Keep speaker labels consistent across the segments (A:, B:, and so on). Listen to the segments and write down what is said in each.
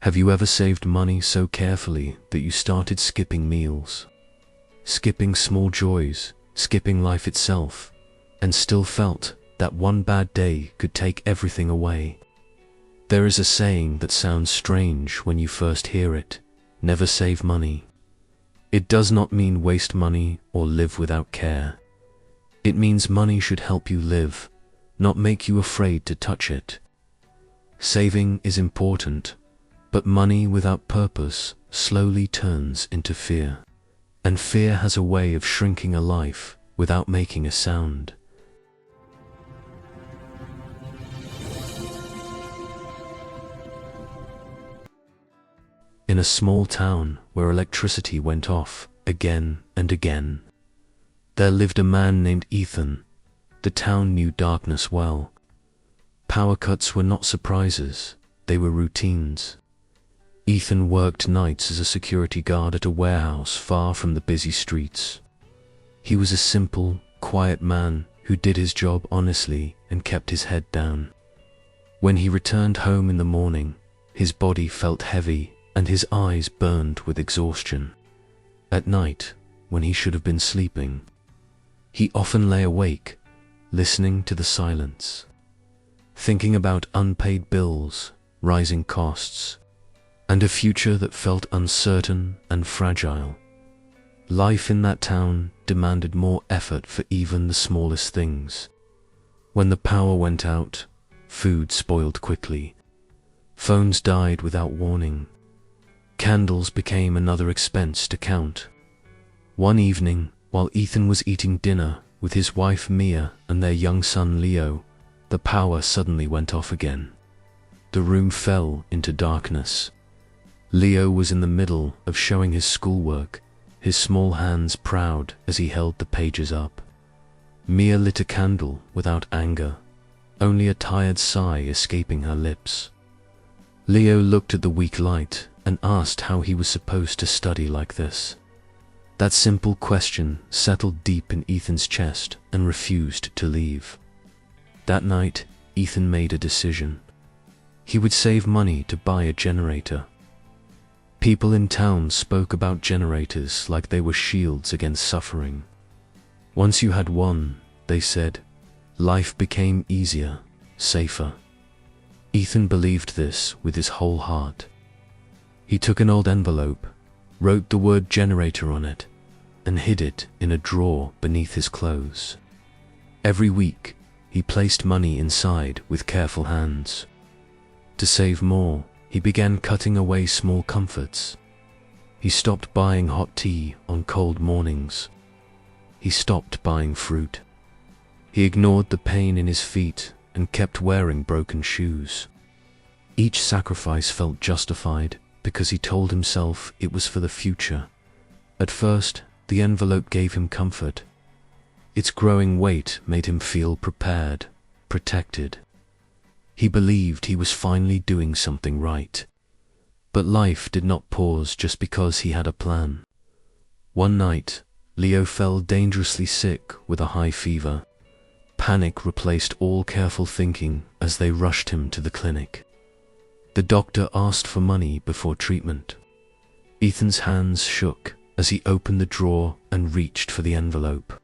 A: Have you ever saved money so carefully that you started skipping meals, skipping small joys, skipping life itself, and still felt that one bad day could take everything away? There is a saying that sounds strange when you first hear it: never save money. It does not mean waste money or live without care. It means money should help you live, not make you afraid to touch it. Saving is important, but money without purpose slowly turns into fear. And fear has a way of shrinking a life without making a sound. In a small town where electricity went off again and again, there lived a man named Ethan. The town knew darkness well. Power cuts were not surprises, they were routines. Ethan worked nights as a security guard at a warehouse far from the busy streets. He was a simple, quiet man who did his job honestly and kept his head down. When he returned home in the morning, his body felt heavy and his eyes burned with exhaustion. At night, when he should have been sleeping, he often lay awake, listening to the silence, thinking about unpaid bills, rising costs, and a future that felt uncertain and fragile. Life in that town demanded more effort for even the smallest things. When the power went out, food spoiled quickly. Phones died without warning. Candles became another expense to count. One evening, while Ethan was eating dinner with his wife Mia and their young son Leo, the power suddenly went off again. The room fell into darkness. Leo was in the middle of showing his schoolwork, his small hands proud as he held the pages up. Mia lit a candle without anger, only a tired sigh escaping her lips. Leo looked at the weak light and asked how he was supposed to study like this. That simple question settled deep in Ethan's chest and refused to leave. That night, Ethan made a decision. He would save money to buy a generator. People in town spoke about generators like they were shields against suffering. Once you had one, they said, life became easier, safer. Ethan believed this with his whole heart. He took an old envelope, wrote the word generator on it, and hid it in a drawer beneath his clothes. Every week, he placed money inside with careful hands. To save more, he began cutting away small comforts. He stopped buying hot tea on cold mornings. He stopped buying fruit. He ignored the pain in his feet and kept wearing broken shoes. Each sacrifice felt justified because he told himself it was for the future. At first, the envelope gave him comfort. Its growing weight made him feel prepared, protected. He believed he was finally doing something right. But life did not pause just because he had a plan. One night, Leo fell dangerously sick with a high fever. Panic replaced all careful thinking as they rushed him to the clinic. The doctor asked for money before treatment. Ethan's hands shook as he opened the drawer and reached for the envelope.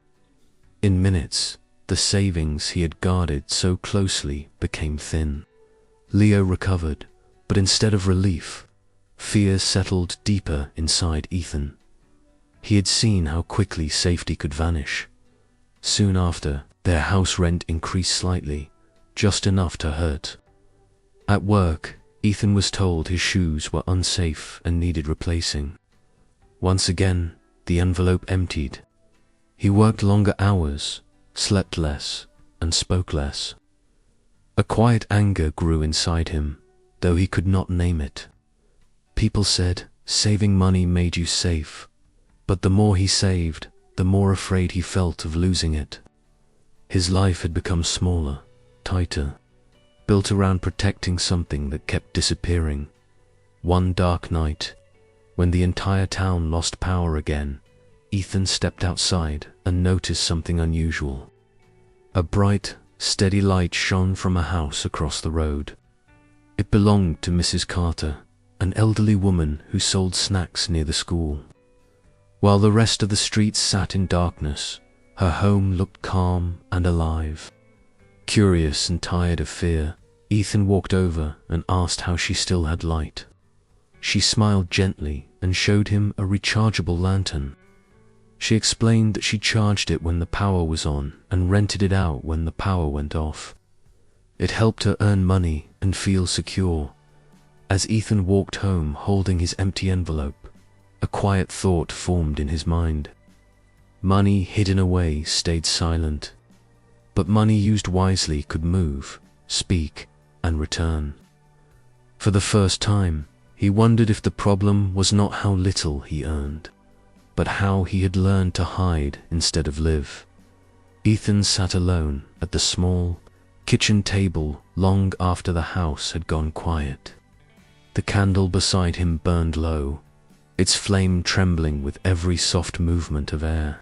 A: In minutes, the savings he had guarded so closely became thin. Leo recovered, but instead of relief, fear settled deeper inside Ethan. He had seen how quickly safety could vanish. Soon after, their house rent increased slightly, just enough to hurt. At work, Ethan was told his shoes were unsafe and needed replacing. Once again, the envelope emptied. He worked longer hours, slept less, and spoke less. A quiet anger grew inside him, though he could not name it. People said saving money made you safe, but the more he saved, the more afraid he felt of losing it. His life had become smaller, tighter, built around protecting something that kept disappearing. One dark night, when the entire town lost power again, Ethan stepped outside and noticed something unusual. A bright, steady light shone from a house across the road. It belonged to Mrs. Carter, an elderly woman who sold snacks near the school. While the rest of the street sat in darkness, her home looked calm and alive. Curious and tired of fear, Ethan walked over and asked how she still had light. She smiled gently and showed him a rechargeable lantern. She explained that she charged it when the power was on and rented it out when the power went off. It helped her earn money and feel secure. As Ethan walked home holding his empty envelope, a quiet thought formed in his mind. Money hidden away stayed silent, but money used wisely could move, speak, and return. For the first time, he wondered if the problem was not how little he earned, but how he had learned to hide instead of live. Ethan sat alone at the small kitchen table long after the house had gone quiet. The candle beside him burned low, its flame trembling with every soft movement of air.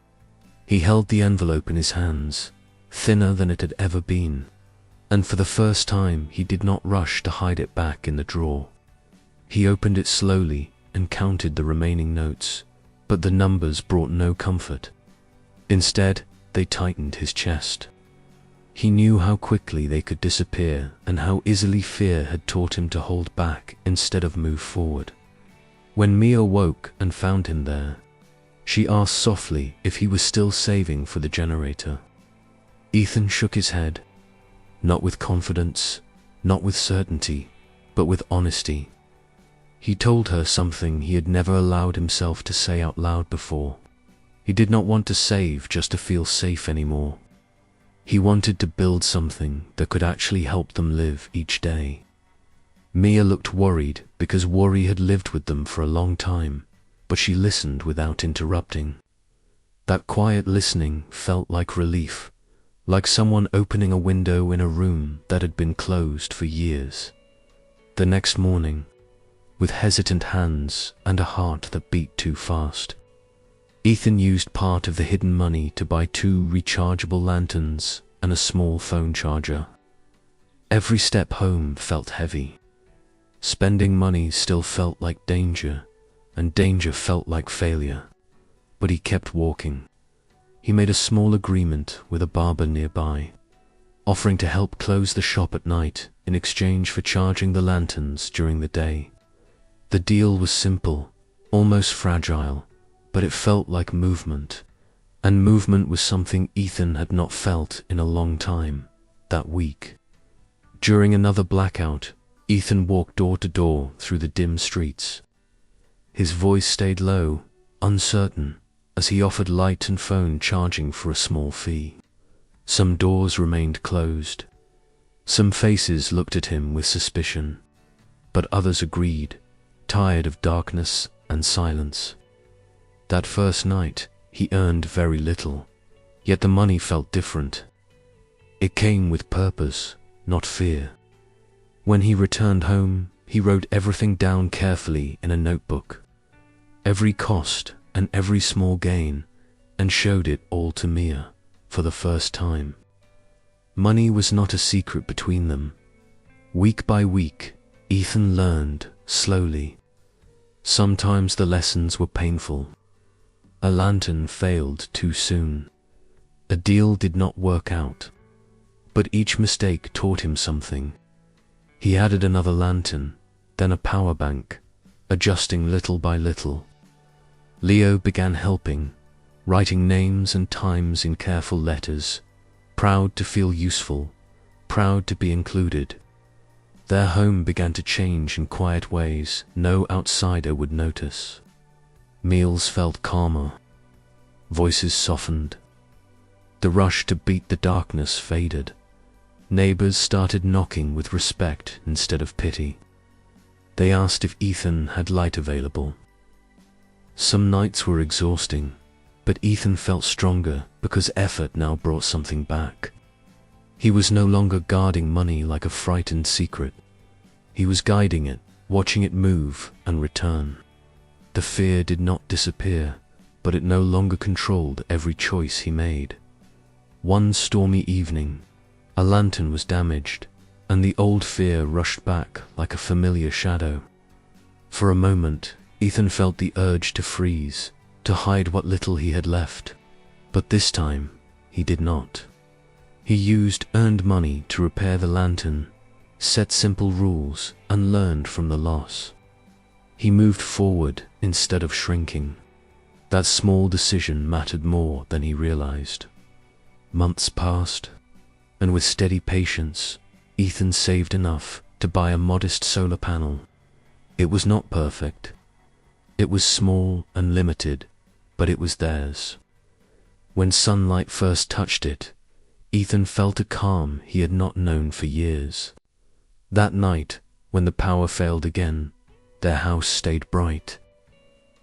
A: He held the envelope in his hands, thinner than it had ever been, and for the first time he did not rush to hide it back in the drawer. He opened it slowly and counted the remaining notes, but the numbers brought no comfort. Instead, they tightened his chest. He knew how quickly they could disappear and how easily fear had taught him to hold back instead of move forward. When Mia woke and found him there, she asked softly if he was still saving for the generator. Ethan shook his head, not with confidence, not with certainty, but with honesty. He told her something he had never allowed himself to say out loud before. He did not want to save just to feel safe anymore. He wanted to build something that could actually help them live each day. Mia looked worried because worry had lived with them for a long time, but she listened without interrupting. That quiet listening felt like relief, like someone opening a window in a room that had been closed for years. The next morning, with hesitant hands and a heart that beat too fast, Ethan used part of the hidden money to buy 2 rechargeable lanterns and a small phone charger. Every step home felt heavy. Spending money still felt like danger, and danger felt like failure. But he kept walking. He made a small agreement with a barber nearby, offering to help close the shop at night in exchange for charging the lanterns during the day. The deal was simple, almost fragile, but it felt like movement, and movement was something Ethan had not felt in a long time, that week. During another blackout, Ethan walked door to door through the dim streets. His voice stayed low, uncertain, as he offered light and phone charging for a small fee. Some doors remained closed. Some faces looked at him with suspicion, but others agreed, tired of darkness and silence. That first night, he earned very little, yet the money felt different. It came with purpose, not fear. When he returned home, he wrote everything down carefully in a notebook, every cost and every small gain, and showed it all to Mia for the first time. Money was not a secret between them. Week by week, Ethan learned slowly. Sometimes the lessons were painful. A lantern failed too soon. A deal did not work out. But each mistake taught him something. He added another lantern, then a power bank, adjusting little by little. Leo began helping, writing names and times in careful letters, proud to feel useful, proud to be included. Their home began to change in quiet ways no outsider would notice. Meals felt calmer. Voices softened. The rush to beat the darkness faded. Neighbors started knocking with respect instead of pity. They asked if Ethan had light available. Some nights were exhausting, but Ethan felt stronger because effort now brought something back. He was no longer guarding money like a frightened secret. He was guiding it, watching it move and return. The fear did not disappear, but it no longer controlled every choice he made. One stormy evening, a lantern was damaged, and the old fear rushed back like a familiar shadow. For a moment, Ethan felt the urge to freeze, to hide what little he had left. But this time, he did not. He used earned money to repair the lantern, set simple rules, and learned from the loss. He moved forward instead of shrinking. That small decision mattered more than he realized. Months passed, and with steady patience, Ethan saved enough to buy a modest solar panel. It was not perfect. It was small and limited, but it was theirs. When sunlight first touched it, Ethan felt a calm he had not known for years. That night, when the power failed again, their house stayed bright.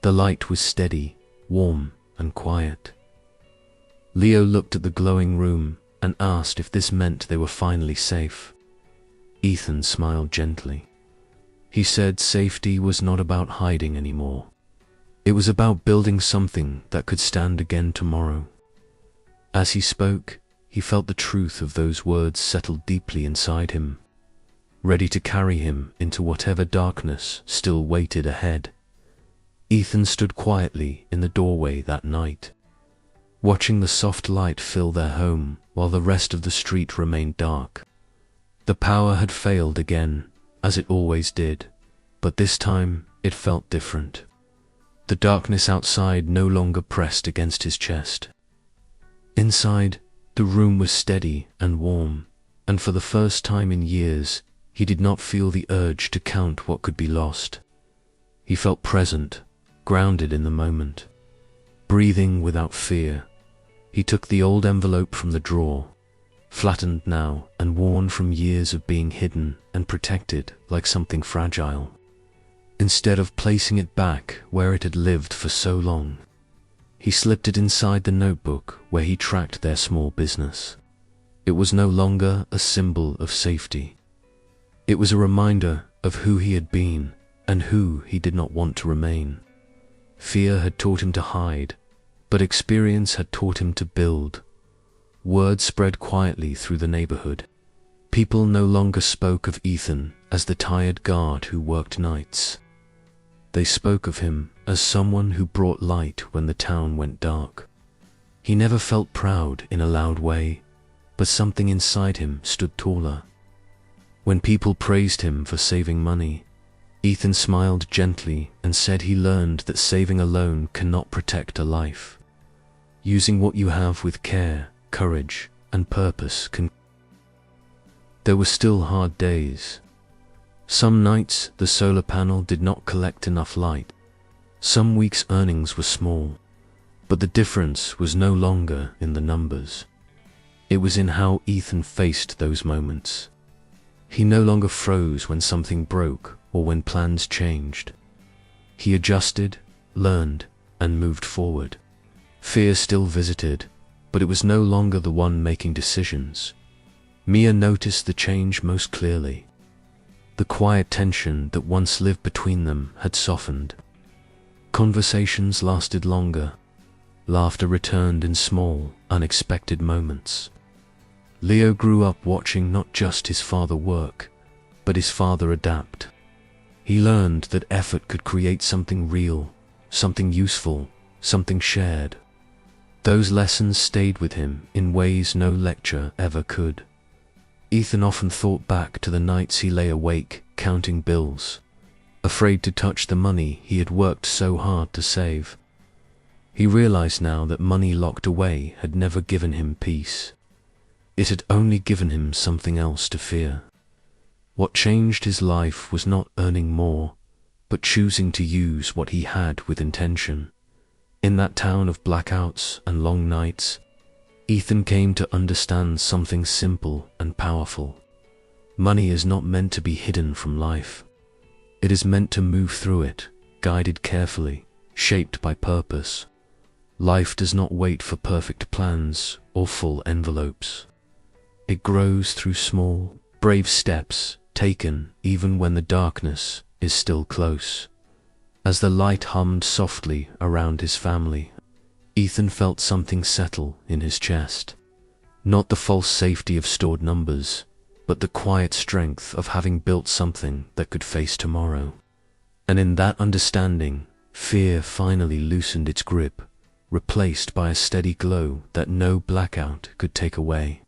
A: The light was steady, warm, and quiet. Leo looked at the glowing room and asked if this meant they were finally safe. Ethan smiled gently. He said safety was not about hiding anymore. It was about building something that could stand again tomorrow. As he spoke, he felt the truth of those words settle deeply inside him, ready to carry him into whatever darkness still waited ahead. Ethan stood quietly in the doorway that night, watching the soft light fill their home while the rest of the street remained dark. The power had failed again, as it always did, but this time it felt different. The darkness outside no longer pressed against his chest. Inside, the room was steady and warm, and for the first time in years, he did not feel the urge to count what could be lost. He felt present, grounded in the moment. Breathing without fear, he took the old envelope from the drawer, flattened now and worn from years of being hidden and protected like something fragile. Instead of placing it back where it had lived for so long, he slipped it inside the notebook where he tracked their small business. It was no longer a symbol of safety. It was a reminder of who he had been and who he did not want to remain. Fear had taught him to hide, but experience had taught him to build. Word spread quietly through the neighborhood. People no longer spoke of Ethan as the tired guard who worked nights. They spoke of him as someone who brought light when the town went dark. He never felt proud in a loud way, but something inside him stood taller. When people praised him for saving money, Ethan smiled gently and said he learned that saving alone cannot protect a life. Using what you have with care, courage, and purpose can. There were still hard days. Some nights the solar panel did not collect enough light. Some weeks' earnings were small, but the difference was no longer in the numbers. It was in how Ethan faced those moments. He no longer froze when something broke or when plans changed. He adjusted, learned, and moved forward. Fear still visited, but it was no longer the one making decisions. Mia noticed the change most clearly. The quiet tension that once lived between them had softened. Conversations lasted longer. Laughter returned in small, unexpected moments. Leo grew up watching not just his father work, but his father adapt. He learned that effort could create something real, something useful, something shared. Those lessons stayed with him in ways no lecture ever could. Ethan often thought back to the nights he lay awake counting bills, afraid to touch the money he had worked so hard to save. He realized now that money locked away had never given him peace. It had only given him something else to fear. What changed his life was not earning more, but choosing to use what he had with intention. In that town of blackouts and long nights, Ethan came to understand something simple and powerful. Money is not meant to be hidden from life. It is meant to move through it, guided carefully, shaped by purpose. Life does not wait for perfect plans or full envelopes. It grows through small, brave steps taken even when the darkness is still close. As the light hummed softly around his family, Ethan felt something settle in his chest. Not the false safety of stored numbers, but the quiet strength of having built something that could face tomorrow. And in that understanding, fear finally loosened its grip, replaced by a steady glow that no blackout could take away.